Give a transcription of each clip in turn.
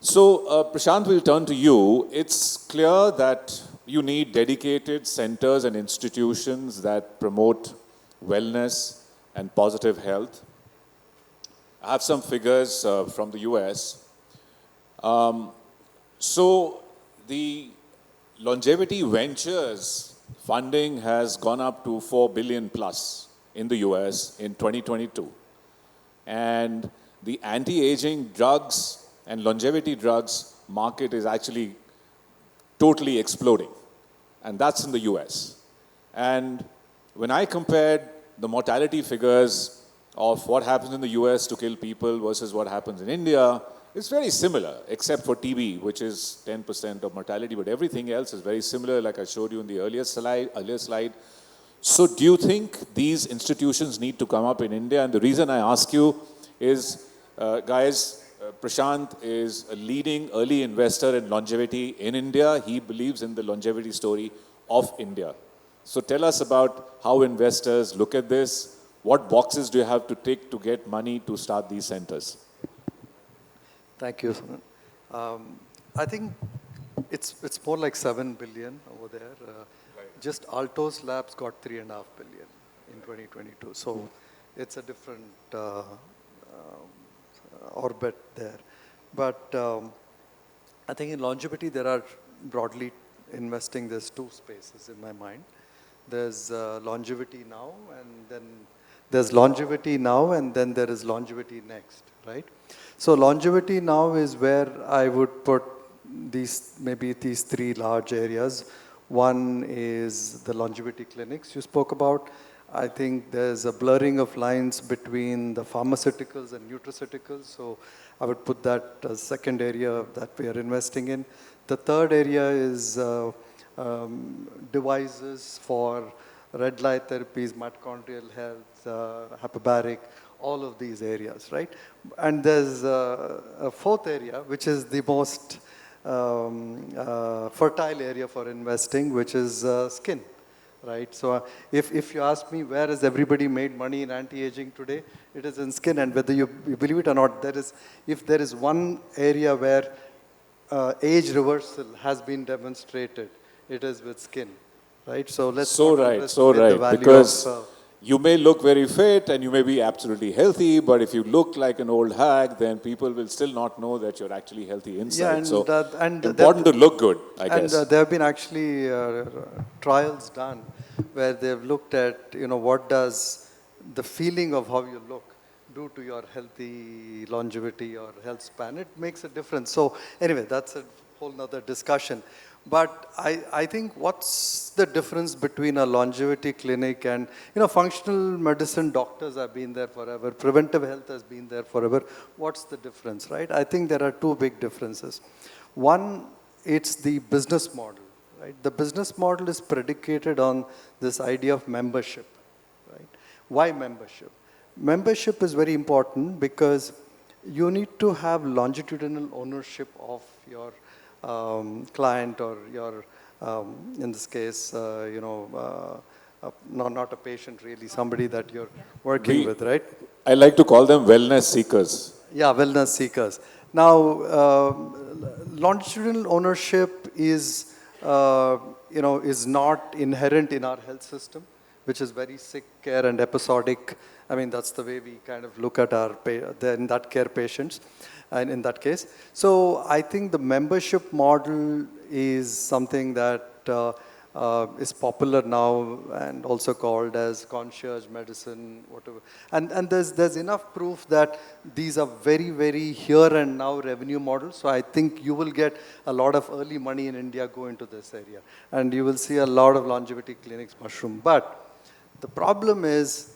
Prashant, we'll turn to you. It's clear that you need dedicated centers and institutions that promote wellness and positive health. I have some figures from the US. So, the longevity ventures funding has gone up to 4 billion plus in the US in 2022. And the anti-aging drugs and longevity drugs market is actually totally exploding. And that's in the US. And when I compared the mortality figures of what happens in the US to kill people versus what happens in India, it's very similar, except for TB, which is 10% of mortality, but everything else is very similar, like I showed you in the earlier slide. So do you think these institutions need to come up in India? And the reason I ask you is, Prashant is a leading early investor in longevity in India. He believes in the longevity story of India. So tell us about how investors look at this. What boxes do you have to tick to get money to start these centers? Thank you. I think it's more like 7 billion over there. Just Altos Labs got 3.5 billion in 2022. So it's a different orbit there. But I think in longevity, there are broadly investing, there's two spaces in my mind. There's longevity now, and then there's longevity now, and then there is longevity next, right? So longevity now is where I would put maybe these three large areas. One is the longevity clinics you spoke about. I think there's a blurring of lines between the pharmaceuticals and nutraceuticals. So I would put that as second area that we are investing in. The third area is devices for red light therapies, mitochondrial health, hyperbaric, all of these areas, right? And there's a fourth area, which is the most fertile area for investing, which is skin, right? So if you ask me, where has everybody made money in anti-aging today? It is in skin, and whether you believe it or not, if there is one area where age reversal has been demonstrated, it is with skin, right? So let's so right, because you may look very fit and you may be absolutely healthy, but if you look like an old hag, then people will still not know that you're actually healthy inside. Yeah, and important to look good, I guess. And there have been actually trials done where they've looked at, what does the feeling of how you look do to your healthy longevity or health span. It makes a difference. So anyway, that's a whole nother discussion. But I think what's the difference between a longevity clinic and, functional medicine doctors have been there forever. Preventive health has been there forever. What's the difference, right? I think there are two big differences. One, it's the business model, right? The business model is predicated on this idea of membership, right? Why membership? Membership is very important because you need to have longitudinal ownership of your client or your, in this case, not a patient really, somebody that you're working with, right? I like to call them wellness seekers. Yeah, wellness seekers. Now, longitudinal ownership is, is not inherent in our health system, which is very sick care and episodic. I mean, that's the way we kind of look at our in that care patients. And in that case. So I think the membership model is something that is popular now and also called as concierge medicine, whatever. And there's enough proof that these are very, very here and now revenue models. So I think you will get a lot of early money in India go into this area. And you will see a lot of longevity clinics mushroom. But the problem is,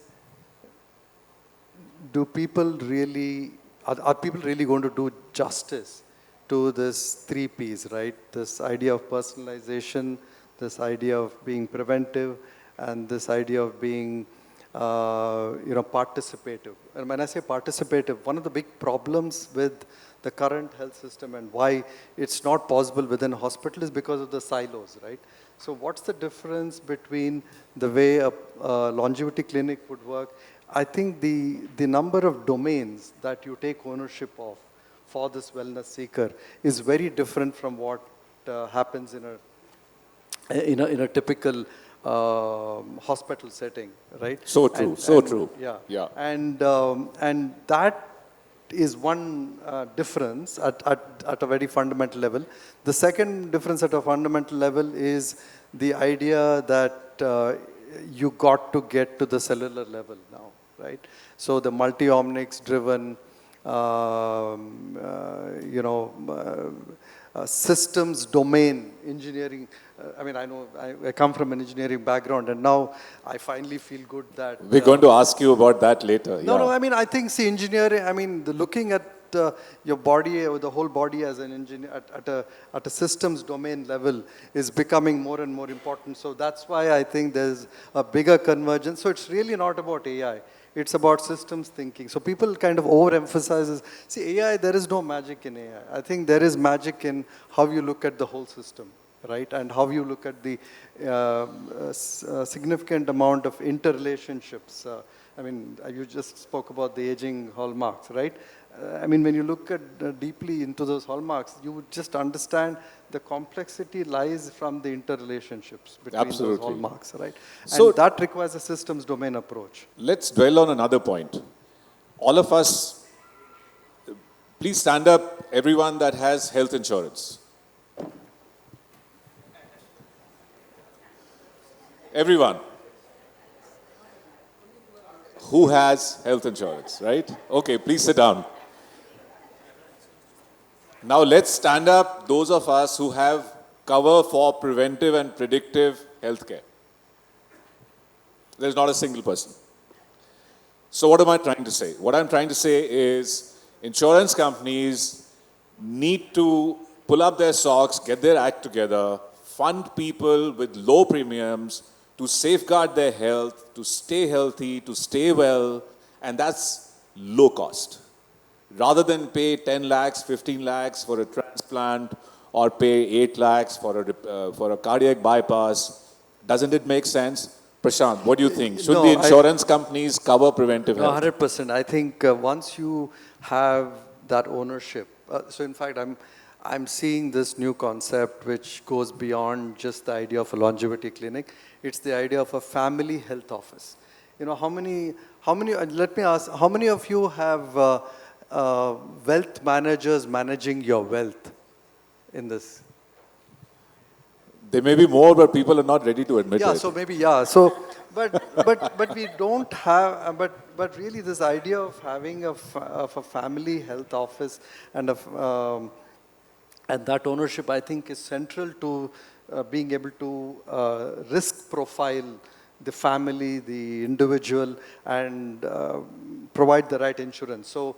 do people really... Are people really going to do justice to this 3 Ps, right? This idea of personalization, this idea of being preventive, and this idea of being, participative. And when I say participative, one of the big problems with the current health system and why it's not possible within a hospital is because of the silos, right? So what's the difference between the way a longevity clinic would work? I think the number of domains that you take ownership of for this wellness seeker is very different from what happens in a typical hospital setting, right? So true, so true. Yeah, Yeah. and that is one difference at a very fundamental level. The second difference at a fundamental level is the idea that you got to get to the cellular level now, right? So the multi-omics driven, systems domain engineering. I know I come from an engineering background, and now I finally feel good that We're going to ask you about that later. no. I think engineering. Looking at your body, or the whole body as an engineer at a systems domain level is becoming more and more important. So that's why I think there's a bigger convergence. So it's really not about AI. It's about systems thinking. So people kind of overemphasize. See, AI, there is no magic in AI. I think there is magic in how you look at the whole system, right? And how you look at the significant amount of interrelationships. You just spoke about the aging hallmarks, right? When you look at deeply into those hallmarks, you would just understand the complexity lies from the interrelationships between those hallmarks, right? So and that requires a systems domain approach. Let's dwell on another point. All of us, please stand up, everyone that has health insurance. Everyone who has health insurance, right? Okay, please sit down. Now let's stand up those of us who have cover for preventive and predictive healthcare. There's not a single person. So what am I trying to say? What I'm trying to say is insurance companies need to pull up their socks, get their act together, fund people with low premiums to safeguard their health, to stay healthy, to stay well, and that's low cost. Rather than pay 10 lakhs, 15 lakhs for a transplant or pay 8 lakhs for a cardiac bypass, doesn't it make sense? Prashanth, what do you think? Should the insurance companies cover preventive health? 100%. I think once you have that ownership, so in fact, I'm seeing this new concept which goes beyond just the idea of a longevity clinic. It's the idea of a family health office. How many, let me ask, how many of you have wealth managers managing your wealth in this? There may be more, but people are not ready to admit it. Yeah, so maybe, yeah. So, but we don't have, but really this idea of having a family health office and that ownership, I think, is central to being able to risk profile the family, the individual, and provide the right insurance. So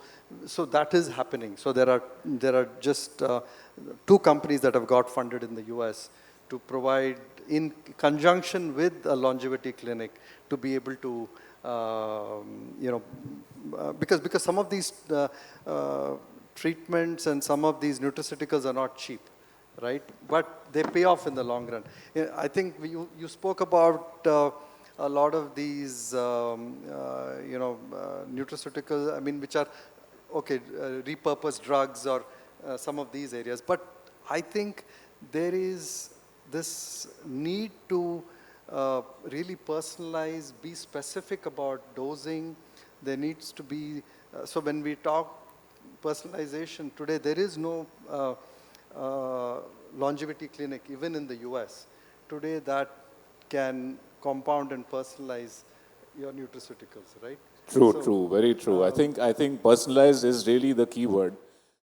that is happening. So there are just 2 companies that have got funded in the US to provide, in conjunction with a longevity clinic, to be able to, because some of these treatments and some of these nutraceuticals are not cheap, right? But they pay off in the long run. I think you spoke about a lot of these, nutraceuticals, which are, repurposed drugs or some of these areas. But I think there is this need to really personalize, be specific about dosing. There needs to be, so when we talk personalization today, there is no longevity clinic, even in the US, today that can compound and personalize your nutraceuticals, right? True, very true. I think personalized is really the key word.